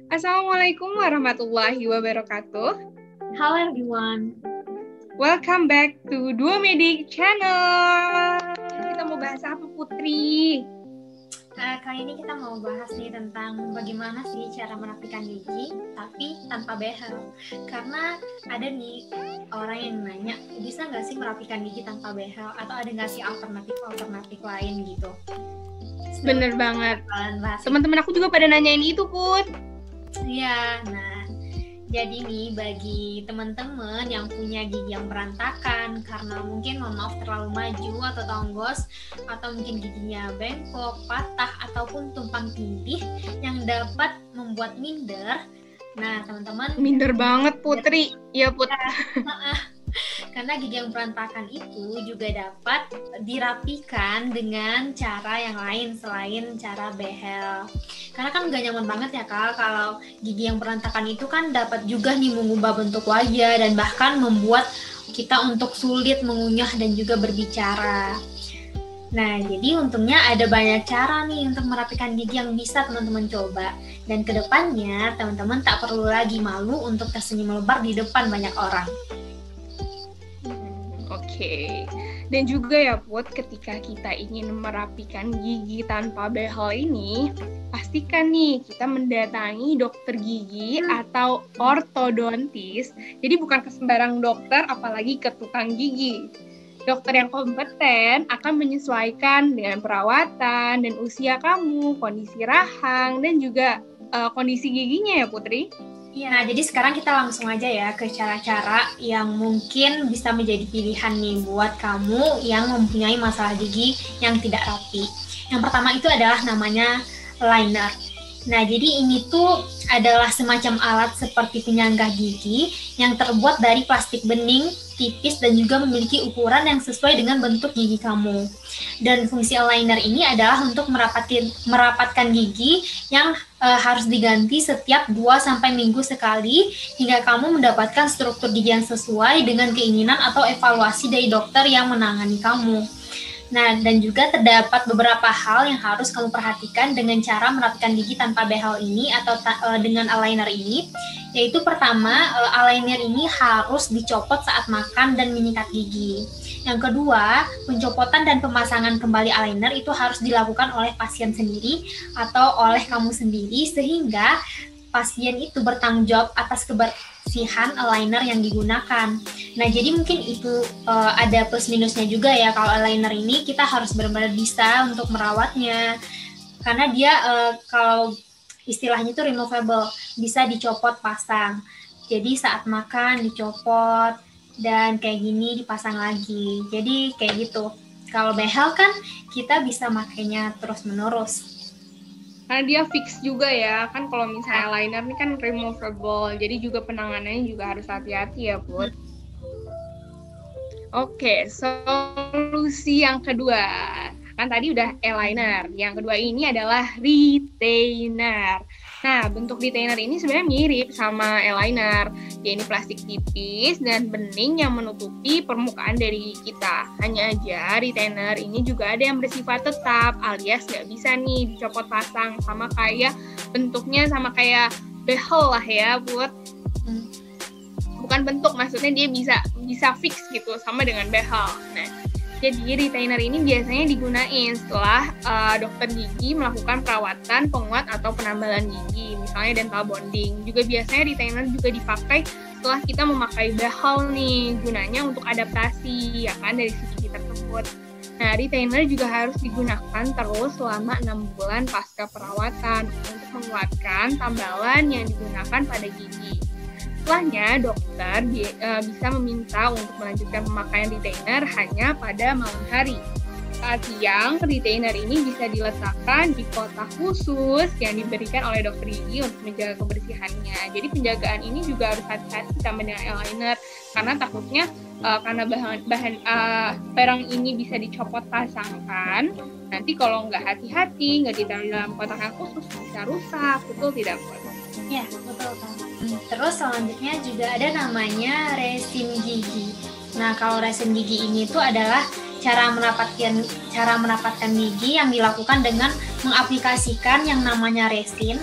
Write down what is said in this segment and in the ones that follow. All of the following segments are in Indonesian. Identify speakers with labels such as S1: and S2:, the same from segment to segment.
S1: Assalamualaikum warahmatullahi wabarakatuh.
S2: Hello everyone.
S1: Welcome back to Dua Medik Channel. Kita mau bahas apa, Putri?
S2: Kali ini kita mau bahas nih tentang bagaimana sih cara merapikan gigi tapi tanpa behel. Karena ada nih orang yang nanya, bisa nggak sih merapikan gigi tanpa behel? Atau ada nggak sih alternatif lain gitu?
S1: Bener banget. Teman-teman aku juga pada nanyain itu, Put.
S2: Iya, nah jadi nih bagi teman-teman yang punya gigi yang berantakan karena mungkin mohon maaf terlalu maju atau tonggos, atau mungkin giginya bengkok, patah, ataupun tumpang tindih yang dapat membuat minder. Nah teman-teman,
S1: minder banget Putri, ya Put.
S2: Karena gigi yang berantakan itu juga dapat dirapikan dengan cara yang lain selain cara behel. Karena kan gak nyaman banget ya Kak, kalau gigi yang berantakan itu kan dapat juga nih mengubah bentuk wajah dan bahkan membuat kita untuk sulit mengunyah dan juga berbicara. Nah, jadi untungnya ada banyak cara nih untuk merapikan gigi yang bisa teman-teman coba. Dan kedepannya teman-teman tak perlu lagi malu untuk tersenyum lebar di depan banyak orang.
S1: Oke. Dan juga ya Put, ketika kita ingin merapikan gigi tanpa behel ini, pastikan nih kita mendatangi dokter gigi atau ortodontis. Jadi bukan ke sembarang dokter, apalagi ke tukang gigi. Dokter yang kompeten akan menyesuaikan dengan perawatan dan usia kamu, kondisi rahang, dan juga kondisi giginya ya Putri.
S2: Nah, jadi sekarang kita langsung aja ya ke cara-cara yang mungkin bisa menjadi pilihan nih buat kamu yang mempunyai masalah gigi yang tidak rapi. Yang pertama itu adalah namanya liner. Nah, jadi ini tuh adalah semacam alat seperti penyangga gigi yang terbuat dari plastik bening, tipis, dan juga memiliki ukuran yang sesuai dengan bentuk gigi kamu. Dan fungsi aligner ini adalah untuk merapatkan gigi yang harus diganti setiap 2-3 minggu sekali hingga kamu mendapatkan struktur gigi yang sesuai dengan keinginan atau evaluasi dari dokter yang menangani kamu. Nah, dan juga terdapat beberapa hal yang harus kamu perhatikan dengan cara merapikan gigi tanpa behel ini atau dengan aligner ini, yaitu pertama, aligner ini harus dicopot saat makan dan menyikat gigi. Yang kedua, pencopotan dan pemasangan kembali aligner itu harus dilakukan oleh pasien sendiri atau oleh kamu sendiri sehingga pasien itu bertanggung jawab atas kebersihan aligner yang digunakan. Nah, jadi mungkin itu ada plus minusnya juga ya. Kalau aligner ini kita harus benar-benar bisa untuk merawatnya. Karena dia kalau istilahnya itu removable, bisa dicopot pasang. Jadi saat makan dicopot dan kayak gini dipasang lagi. Jadi kayak gitu. Kalau behel kan kita bisa makainya terus-menerus.
S1: Karena dia fix juga ya, kan kalau misalnya liner ini kan removable, jadi juga penanganannya juga harus hati-hati ya Put. Oke, solusi yang kedua, kan tadi udah eyeliner, yang kedua ini adalah retainer. Nah, bentuk retainer ini sebenarnya mirip sama eyeliner. Dia ini plastik tipis dan bening yang menutupi permukaan dari kita. Hanya aja retainer ini juga ada yang bersifat tetap, alias nggak bisa nih dicopot pasang, sama kayak bentuknya sama kayak behel lah ya, Put. Bukan bentuk, maksudnya dia bisa fix gitu, sama dengan behel. Nah, jadi retainer ini biasanya digunain setelah dokter gigi melakukan perawatan penguat atau penambalan gigi, misalnya dental bonding. Juga biasanya retainer juga dipakai setelah kita memakai behel nih, gunanya untuk adaptasi ya kan dari si gigi tersebut. Nah, retainer juga harus digunakan terus selama 6 bulan pasca perawatan untuk menguatkan tambalan yang digunakan pada gigi. Setelahnya, dokter bisa meminta untuk melanjutkan pemakaian retainer hanya pada malam hari. Saat siang, retainer ini bisa diletakkan di kotak khusus yang diberikan oleh dokter gigi untuk menjaga kebersihannya. Jadi penjagaan ini juga harus hati-hati sama dengan eyeliner, karena takutnya karena bahan barang ini bisa dicopot pasangkan, nanti kalau nggak hati-hati, nggak ditaruh dalam kotak yang khusus, bisa rusak, betul tidak, Bu?
S2: Ya, betul kan. Terus selanjutnya juga ada namanya resin gigi. Nah, kalau resin gigi ini tuh adalah cara mendapatkan gigi yang dilakukan dengan mengaplikasikan yang namanya resin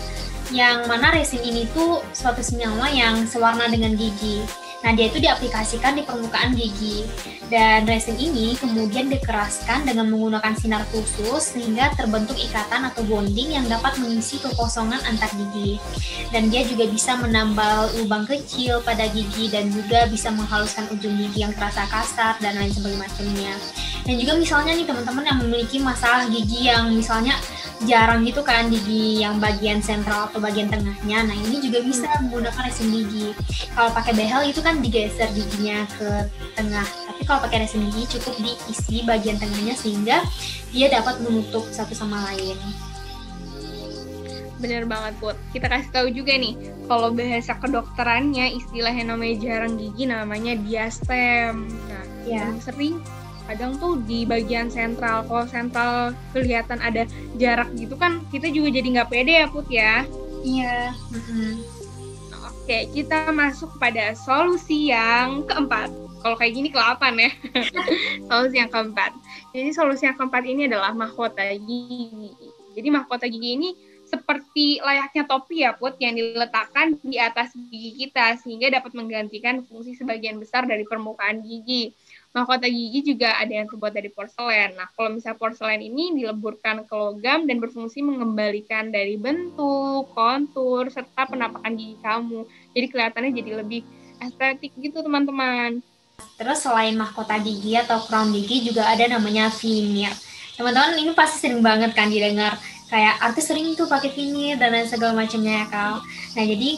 S2: yang mana resin ini tuh suatu senyawa yang sewarna dengan gigi. Nah, dia itu diaplikasikan di permukaan gigi. Dan resin ini kemudian dikeraskan dengan menggunakan sinar khusus sehingga terbentuk ikatan atau bonding yang dapat mengisi kekosongan antar gigi. Dan dia juga bisa menambal lubang kecil pada gigi dan juga bisa menghaluskan ujung gigi yang terasa kasar dan lain sebagainya. Dan juga misalnya nih teman-teman yang memiliki masalah gigi yang misalnya jarang gitu kan gigi yang bagian sentral atau bagian tengahnya. Nah, ini juga bisa menggunakan resin gigi. Kalau pakai behel itu kan digeser giginya ke tengah. Tapi kalau pakai resin gigi cukup diisi bagian tengahnya sehingga dia dapat menutup satu sama lain.
S1: Bener banget, Put. Kita kasih tahu juga nih, kalau bahasa kedokterannya istilah yang namanya jarang gigi namanya diastem. Nah, yang sering kadang tuh di bagian sentral, kalau sentral kelihatan ada jarak gitu kan, kita juga jadi nggak pede ya, Put ya.
S2: Iya.
S1: Oke, kita masuk pada solusi yang keempat. Kalau kayak gini ke-8 ya. Solusi yang keempat. Jadi solusi yang keempat ini adalah mahkota gigi. Jadi mahkota gigi ini seperti layaknya topi ya, Put, yang diletakkan di atas gigi kita sehingga dapat menggantikan fungsi sebagian besar dari permukaan gigi. Mahkota gigi juga ada yang terbuat dari porselen. Nah, kalau misalnya porselen ini dileburkan ke logam dan berfungsi mengembalikan dari bentuk, kontur, serta penampakan gigi kamu. Jadi kelihatannya jadi lebih estetik gitu, teman-teman.
S2: Terus selain mahkota gigi atau crown gigi juga ada namanya veneer. Teman-teman ini pasti sering banget kan didengar. Kayak artis sering tuh pakai veneer dan lain segala macamnya ya, Kal. Nah, jadi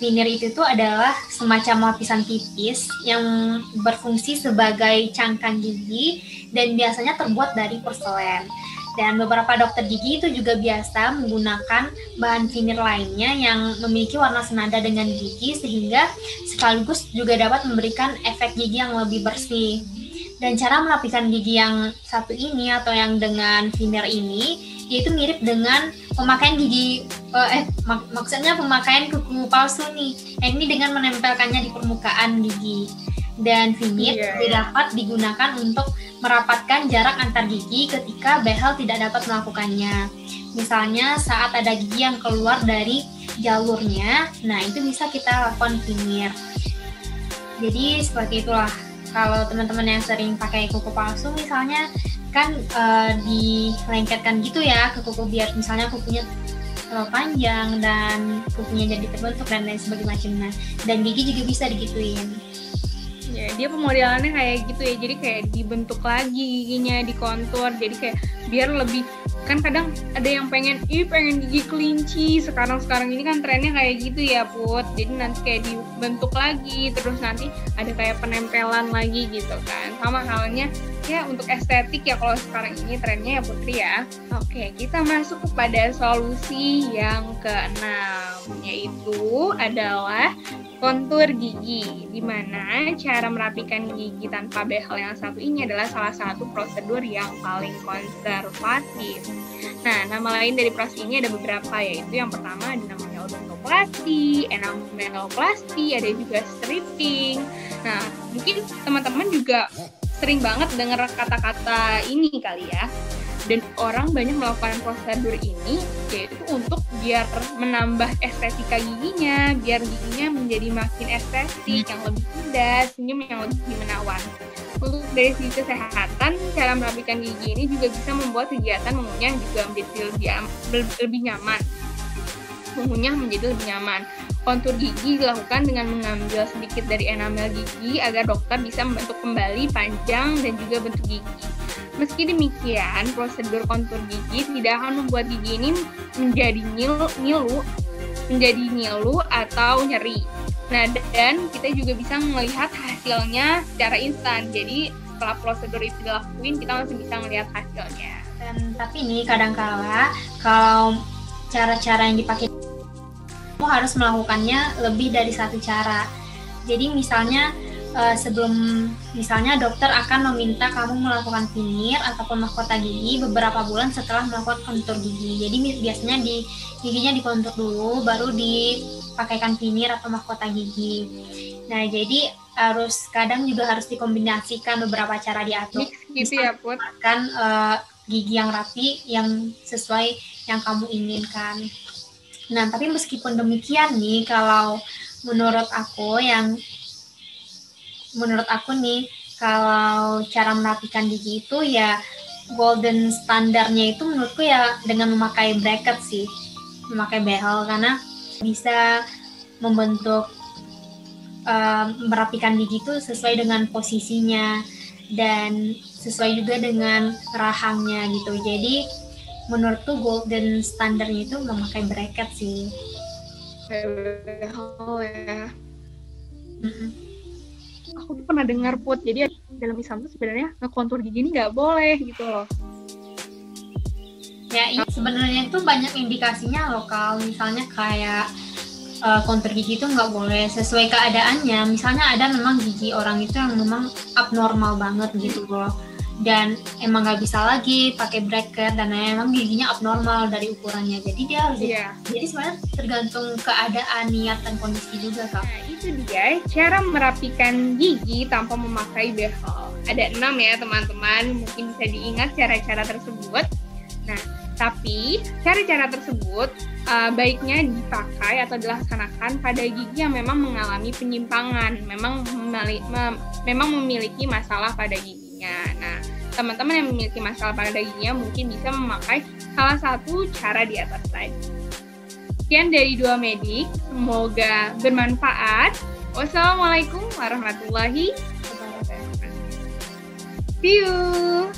S2: veneer itu tuh adalah semacam lapisan tipis yang berfungsi sebagai cangkang gigi dan biasanya terbuat dari porselen. Dan beberapa dokter gigi itu juga biasa menggunakan bahan veneer lainnya yang memiliki warna senada dengan gigi sehingga sekaligus juga dapat memberikan efek gigi yang lebih bersih. Dan cara merapikan gigi yang satu ini atau yang dengan veneer ini yaitu mirip dengan pemakaian gigi maksudnya pemakaian kuku palsu nih. Ini dengan menempelkannya di permukaan gigi. Dan veneer dapat digunakan untuk merapatkan jarak antar gigi ketika behel tidak dapat melakukannya. Misalnya saat ada gigi yang keluar dari jalurnya, nah itu bisa kita lakukan veneer. Jadi seperti itulah. Kalau teman-teman yang sering pakai kuku palsu misalnya kan dilengketkan gitu ya ke kuku biar misalnya kukunya terlalu panjang dan kukunya jadi terbentuk dan lain sebagainya. Dan gigi juga bisa digituin.
S1: Ya, dia pemodelannya kayak gitu ya, jadi kayak dibentuk lagi giginya, dikontur, jadi kayak biar lebih, kan kadang ada yang pengen gigi kelinci, sekarang ini kan trennya kayak gitu ya, Put, jadi nanti kayak dibentuk lagi, terus nanti ada kayak penempelan lagi gitu kan, sama halnya ya untuk estetik ya kalau sekarang ini trennya ya, Putri ya. Oke, kita masuk kepada solusi yang keenam, yaitu adalah kontur gigi, di mana cara merapikan gigi tanpa behel yang satu ini adalah salah satu prosedur yang paling konservatif. Nah, nama lain dari proses ini ada beberapa, yaitu yang pertama ada namanya odontoplasti, enameloplasti, ada juga stripping. Nah, mungkin teman-teman juga sering banget dengar kata-kata ini kali ya. Dan orang banyak melakukan prosedur ini yaitu untuk biar menambah estetika giginya, biar giginya menjadi makin estetik, yang lebih indah, senyum yang lebih menawan. Untuk dari sisi kesehatan, cara merapikan gigi ini juga bisa membuat kegiatan mengunyah juga menjadi lebih nyaman. Mengunyah menjadi lebih nyaman. Kontur gigi dilakukan dengan mengambil sedikit dari enamel gigi agar dokter bisa membentuk kembali panjang dan juga bentuk gigi. Meski demikian, prosedur kontur gigi tidak akan membuat gigi ini menjadi ngilu atau nyeri. Nah, dan kita juga bisa melihat hasilnya secara instan. Jadi, setelah prosedur itu dilakuin, kita masih bisa melihat hasilnya.
S2: Dan tapi nih kadang-kala kalau cara-cara yang dipakai kamu harus melakukannya lebih dari satu cara. Jadi misalnya sebelum misalnya dokter akan meminta kamu melakukan veneer ataupun mahkota gigi beberapa bulan setelah melakukan kontur gigi. Jadi biasanya giginya dikontur dulu baru dipakaikan veneer atau mahkota gigi. Nah, jadi kadang juga harus dikombinasikan beberapa cara diatur.
S1: Gitu ya, Put.
S2: Gigi yang rapi yang sesuai yang kamu inginkan. Nah, tapi meskipun demikian nih, kalau menurut aku nih, kalau cara merapikan gigi itu ya golden standarnya itu menurutku ya dengan memakai bracket sih, memakai behel, karena bisa membentuk merapikan gigi itu sesuai dengan posisinya dan sesuai juga dengan rahangnya gitu. Jadi menurutku golden standarnya itu memakai bracket sih.
S1: Oh ya. Aku tuh pernah dengar Put, jadi dalam Islam tuh sebenarnya ngekontur gigi ini nggak boleh gitu loh.
S2: Ya, sebenarnya itu banyak indikasinya loh, Kal. Misalnya kayak kontur gigi itu nggak boleh sesuai keadaannya. Misalnya ada memang gigi orang itu yang memang abnormal banget gitu loh, dan emang nggak bisa lagi pakai bracket dan emang giginya abnormal dari ukurannya. Jadi dia harus jadi sebenarnya tergantung keadaan, niat, dan kondisi juga, Kak.
S1: Nah, itu dia cara merapikan gigi tanpa memakai behel. Ada 6 ya teman-teman, mungkin bisa diingat cara-cara tersebut. Nah, tapi cara-cara tersebut baiknya dipakai atau dilaksanakan pada gigi yang memang mengalami penyimpangan, memang memiliki masalah pada giginya. Nah, teman-teman yang memiliki masalah pada giginya mungkin bisa memakai salah satu cara di atas tadi. Sekian dari Dua Medik, semoga bermanfaat. Wassalamualaikum warahmatullahi wabarakatuh. See you.